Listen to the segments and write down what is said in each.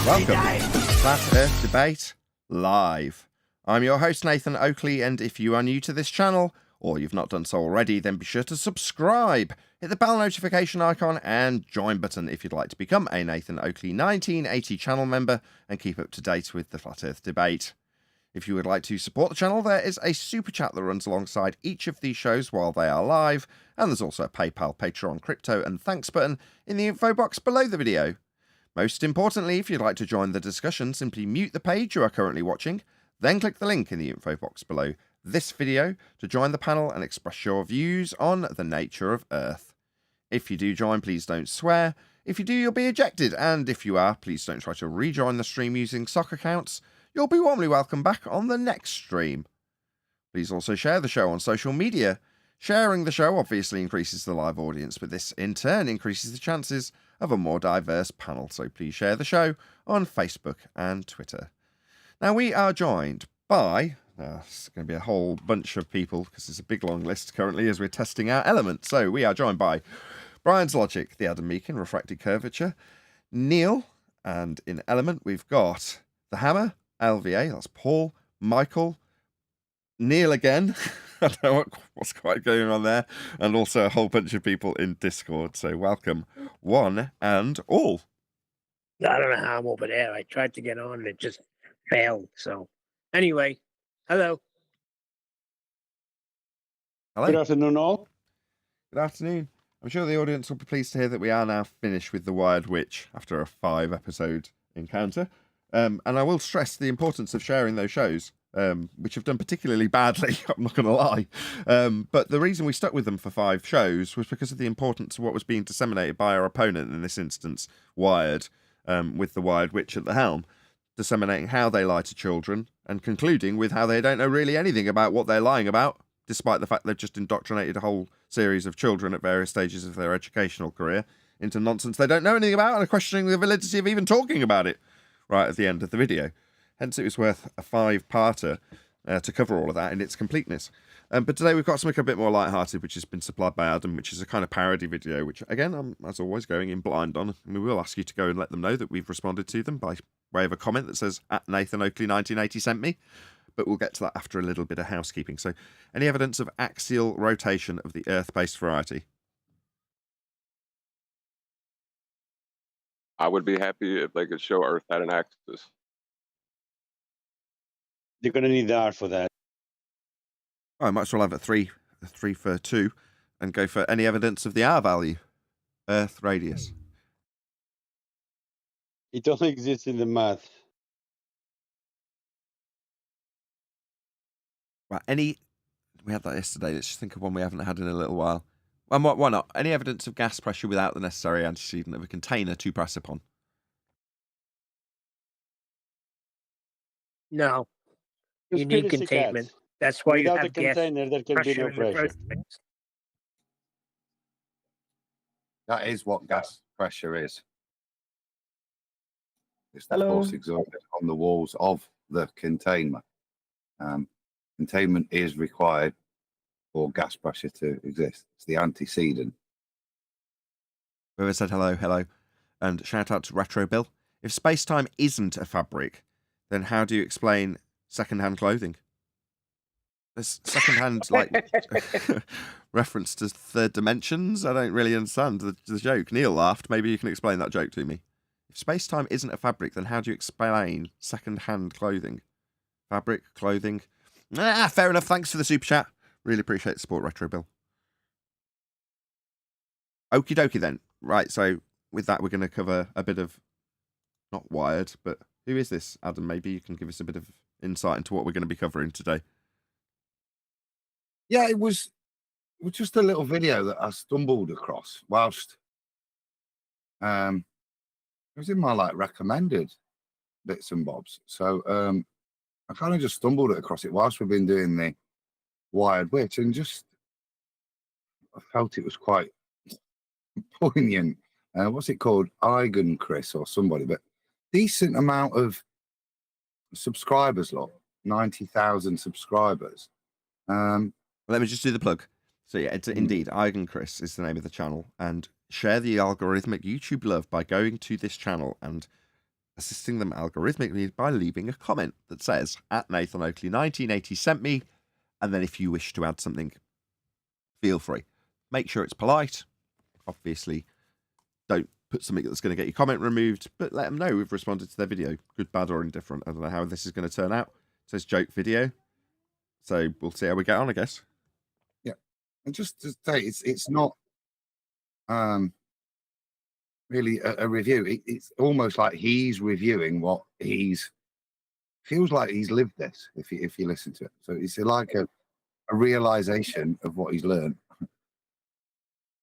Welcome to Flat Earth Debate Live. I'm your host, Nathan Oakley, and if you are new to this channel, or you've not done so already, then be sure to subscribe, hit the bell notification icon, and join button if you'd like to become a Nathan Oakley 1980 channel member and keep up to date with the Flat Earth Debate. If you would like to support the channel, there is a super chat that runs alongside each of these shows while they are live, and there's also a PayPal, Patreon, crypto, and thanks button in the info box below the video. Most importantly, if you'd like to join the discussion, simply mute the page you are currently watching, then click the link in the info box below this video to join the panel and express your views on the nature of Earth. If you do join, please don't swear. If you do, you'll be ejected, and if you are, please don't try to rejoin the stream using sock accounts. You'll be warmly welcome back on the next stream. Please also share the show on social media. Sharing the show obviously increases the live audience, but this in turn increases the chances of a more diverse panel, so please share the show on Facebook and Twitter. Now we are joined by, it's going to be a whole bunch of people because it's a big long list currently as we're testing our element. So we are joined by Brian's Logic, the Adam Meakin, Refracted Curvature, Neil, and in element we've got the Hammer, LVA, that's Paul, Michael, Neil again, I don't know what's quite going on there, and also a whole bunch of people in Discord. So welcome, one and all. I don't know how I'm over there. I tried to get on and it just failed. So anyway, hello. Hello. Good afternoon, all. Good afternoon. I'm sure the audience will be pleased to hear that we are now finished with the Wired Witch after a 5-episode encounter. And I will stress the importance of sharing those shows, which have done particularly badly, I'm not going to lie. But the reason we stuck with them for 5 shows was because of the importance of what was being disseminated by our opponent, in this instance, Wired, with the Wired Witch at the helm, disseminating how they lie to children and concluding with how they don't know really anything about what they're lying about, despite the fact they've just indoctrinated a whole series of children at various stages of their educational career into nonsense they don't know anything about and are questioning the validity of even talking about it right at the end of the video. Hence, it was worth a 5-parter to cover all of that in its completeness. But today we've got something a bit more lighthearted, which has been supplied by Adam, which is a kind of parody video, which, again, I'm, as always, going in blind on. And we will ask you to go and let them know that we've responded to them by way of a comment that says, @Nathan Oakley 1980 sent me. But we'll get to that after a little bit of housekeeping. So, any evidence of axial rotation of the Earth-based variety? I would be happy if they could show Earth had an axis. You're going to need the art for that. Oh, I might as well have a 3 for 2 and go for any evidence of the R value, Earth radius. It only exists in the math. Right, we had that yesterday. Let's just think of one we haven't had in a little while. And why not? Any evidence of gas pressure without the necessary antecedent of a container to press upon? No, you need Conspiracy containment. cats. That's why you Without a have gas container, there can be pressure no in the pressure. first place. That is what gas pressure is. It's the Hello. force exerted on the walls of the containment. Containment is required for gas pressure to exist. It's the antecedent. Whoever said hello, hello. And shout out to Retro Bill. If space-time isn't a fabric, then how do you explain second-hand clothing? There's second-hand, like, reference to third dimensions? I don't really understand the joke. Neil laughed. Maybe you can explain that joke to me. If space-time isn't a fabric, then how do you explain second-hand clothing? Fabric, clothing. Fair enough. Thanks for the super chat. Really appreciate the support, Retro Bill. Okie dokie then. Right, so with that, we're going to cover a bit of, not Wired, but who is this, Adam? Maybe you can give us a bit of insight into what we're going to be covering today. Yeah, it was just a little video that I stumbled across whilst it was in my recommended bits and bobs. So I kind of just stumbled across it whilst we've been doing the Wired Witch, and just I felt it was quite poignant. What's it called? Eigen Chris or somebody, but decent amount of subscribers, 90,000 subscribers. Let me just do the plug. So yeah, it's indeed Eigen Chris is the name of the channel, and share the algorithmic YouTube love by going to this channel and assisting them algorithmically by leaving a comment that says, at Nathan Oakley 1980 sent me, and then if you wish to add something, feel free. Make sure it's polite. Obviously, don't put something that's going to get your comment removed, but let them know we've responded to their video, good, bad, or indifferent. I don't know how this is going to turn out. It says joke video, so we'll see how we get on, I guess. Yeah, and just to say, it's not really a review. It's almost like he's reviewing what feels like he's lived this. If you listen to it, so it's like a realization of what he's learned.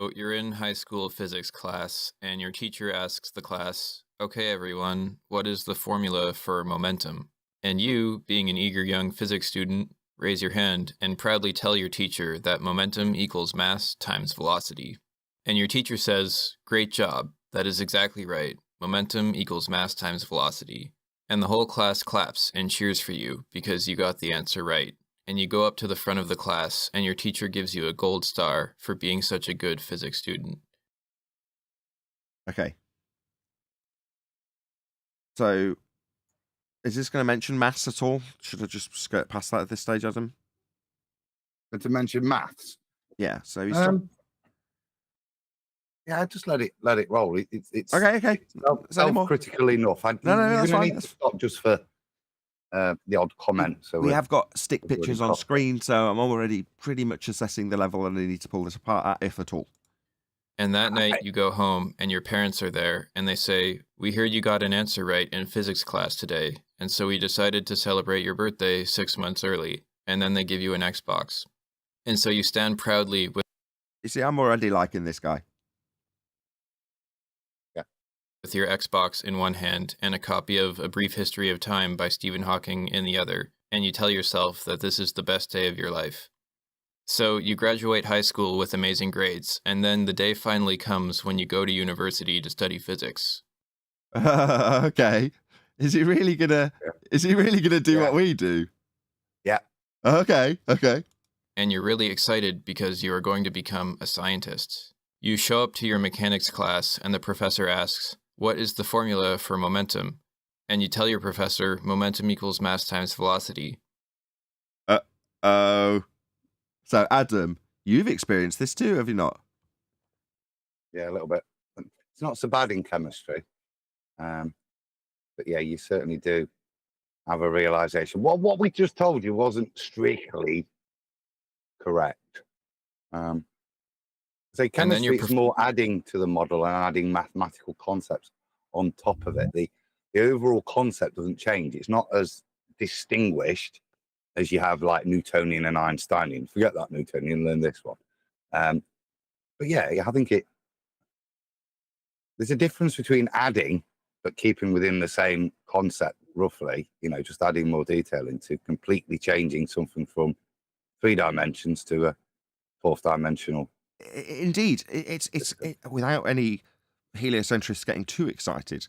So you're in high school physics class, and your teacher asks the class, "Okay, everyone, what is the formula for momentum?" And you, being an eager young physics student, raise your hand and proudly tell your teacher that momentum equals mass times velocity. And your teacher says, "Great job. That is exactly right. Momentum equals mass times velocity." And the whole class claps and cheers for you because you got the answer right. And you go up to the front of the class, and your teacher gives you a gold star for being such a good physics student. Okay. So, is this going to mention maths at all? Should I just skirt past that at this stage, Adam? But to mention maths, Yeah. So he's yeah, just let it roll. It's okay. Is there any more? Self-critical enough. No, you're that's gonna fine. need to stop just for the odd comment. So We have got stick we've already pictures on got- screen, so I'm already pretty much assessing the level and I need to pull this apart at, if at all. And that night you go home and your parents are there and they say, "We heard you got an answer right in physics class today, and so we decided to celebrate your birthday 6 months early." And then they give you an Xbox. And so you stand proudly You see, I'm already liking this guy. with your Xbox in one hand and a copy of A Brief History of Time by Stephen Hawking in the other, and you tell yourself that this is the best day of your life. So you graduate high school with amazing grades, and then the day finally comes when you go to university to study physics. Okay. Is he really gonna? Yeah. Is he really gonna do Yeah. what we do? Yeah. Okay. And you're really excited because you are going to become a scientist. You show up to your mechanics class, and the professor asks, "What is the formula for momentum?" And you tell your professor, "Momentum equals mass times velocity." Oh. So, Adam, you've experienced this too, have you not? Yeah, a little bit. It's not so bad in chemistry, but yeah, you certainly do have a realization. What we just told you wasn't strictly correct. So then chemistry your is more adding to the model and adding mathematical concepts on top of it. The overall concept doesn't change. It's not as distinguished as you have like Newtonian and Einsteinian. Forget that Newtonian, learn this one. But yeah, I think there's a difference between adding but keeping within the same concept roughly, just adding more detail into completely changing something from 3 dimensions to a 4th dimensional. Indeed, it's without any heliocentrists getting too excited.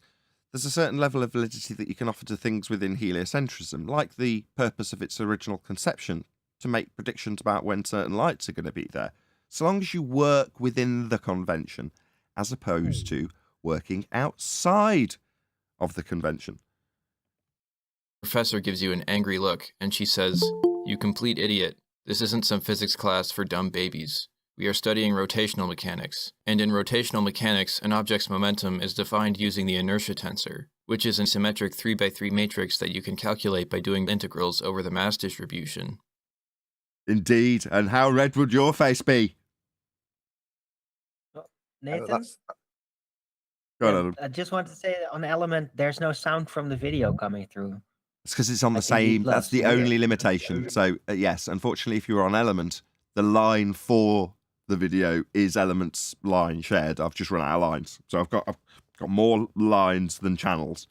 There's a certain level of validity that you can offer to things within heliocentrism, like the purpose of its original conception, to make predictions about when certain lights are going to be there, so long as you work within the convention, as opposed to working outside of the convention. Professor gives you an angry look, and she says, "You complete idiot. This isn't some physics class for dumb babies. We are studying rotational mechanics, and in rotational mechanics, an object's momentum is defined using the inertia tensor, which is a symmetric 3x3 matrix that you can calculate by doing integrals over the mass distribution." Indeed, and how red would your face be? Nathan, That's Go on, Adam. I just want to say that on Element, there's no sound from the video coming through. It's because it's on the Like in same. D+, That's the yeah. only limitation. So yes, unfortunately, if you were on Element, the line for the video is Element's line shared. I've just run out of lines, so I've got more lines than channels.